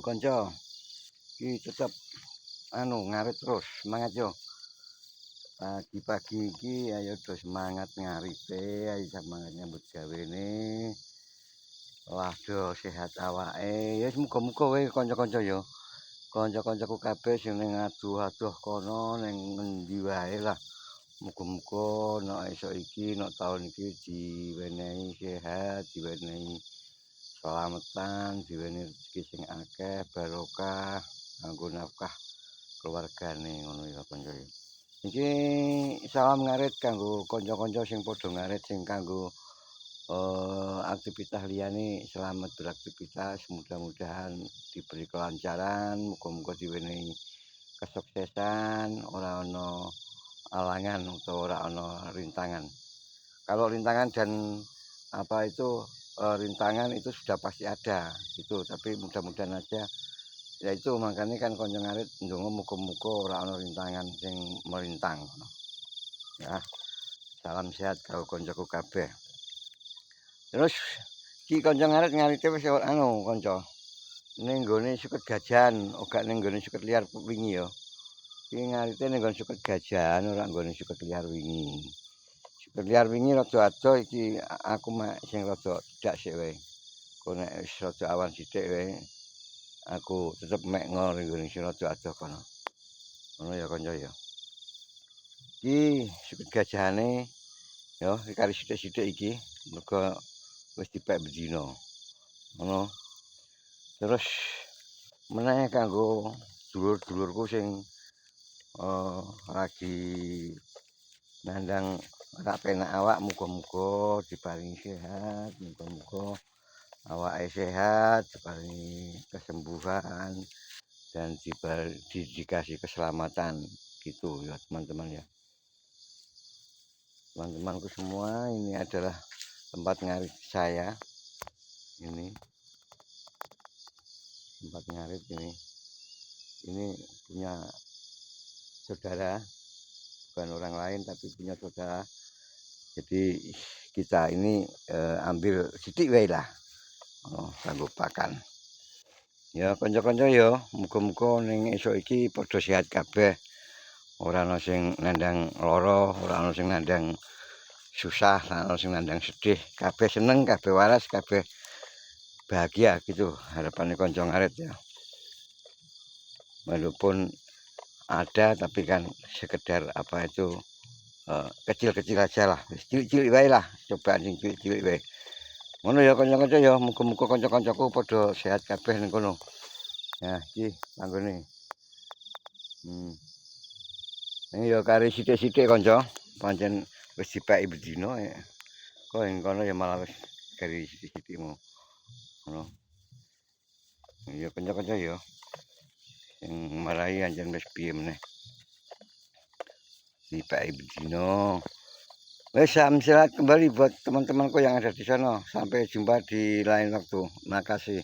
kanca, iki tetep ngarit terus, semangat yo. Pagi-pagi iki ayo do semangat ngarite, ayo semangat nyambut gawene. Lah do sehat awake. Ya muga-muga wae kanca-kanca yo. Kanca-kancaku kabeh sing ning adoh-adoh kono ning ngendi wae lah. Muga-muga nek esuk iki, nek taun iki diwenehi sehat, diwenehi slametan, diwenehi rezeki sing akeh, barokah, kanggo nafkah keluargane ngono ya kanca ya. Iki salam ngarit kanggo kanca-kanca sing padha ngarit sing kanggo aktivitas liyane selamat beraktivitas, mudah-mudahan diberi kelancaran, muga-muga diwenehi kesuksesan, ora ana alangan atau ora ana rintangan. Kalau rintangan dan rintangan itu sudah pasti ada gitu, tapi mudah-mudahan aja ya itu makanya kan kanca ngarit ndonga muga-muga ora ana rintangan sing melintang. Ya, salam sehat karo kancaku kabeh. Terus iki kanca ngarit ngarite wis kanca. Ning nggone suket gajahan, ora ning nggone suket liar wingi ya. Iki ngarite ning nggon suket gajahan ora nggone suket liar wingi. Suket liar wingi rada adoh iki aku mek sing rada dak sik wae. Kok nek wis rada awan sithik wae aku tetep mek ngori nggone sing rada adoh kono. Ngono ya kanca ya. Iki suket gajahane ya kari sithik-sithik iki mergo wis dipek bedina. Ngono. Terus meneh kanggo dulur-dulurku sing lagi nandang ora penak awak muga-muga diparingi sehat, muga-muga awake sehat, diparingi kesembuhan dan dikasih keselamatan gitu ya teman-teman ya. Teman-temanku semua, ini adalah tempat ngarit saya. Ini tempat ngarit ini. Ini punya saudara, bukan orang lain tapi punya saudara. Jadi kita ini ambil sithik wae lah. Kanggo pakan. Ya kanca-kanca ya, muga-muga ning esuk iki padha sehat kabeh. Ora ana sing nandang lara, ora ana sing nandang susah, ora ana sing nandang sedih, kabeh seneng, kabeh waras, kabeh bahagia gitu harapane kanca ngarit ya. Walaupun ada tapi kan sekedar kecil-kecil aja lah, cilik-cilik wae lah, cobaan sing cilik-cilik wae. Ngono ya kanca-kanca ya, muga-muga kanca-kancaku padha sehat kabeh ning kono. Ya iki panggone. Ini ya kari sithik-sithik kanca, pancen wis dipeki bedina ya. Kok ing kono ya malah wis kari sithik-sithikmu. Ngono. Ya kanca-kanca ya. Sing marahi anjen wis piye meneh. Dipeki bedina. Wis salam sehat kembali buat teman-temanku yang ada di sana. Sampai jumpa di lain waktu. Makasih.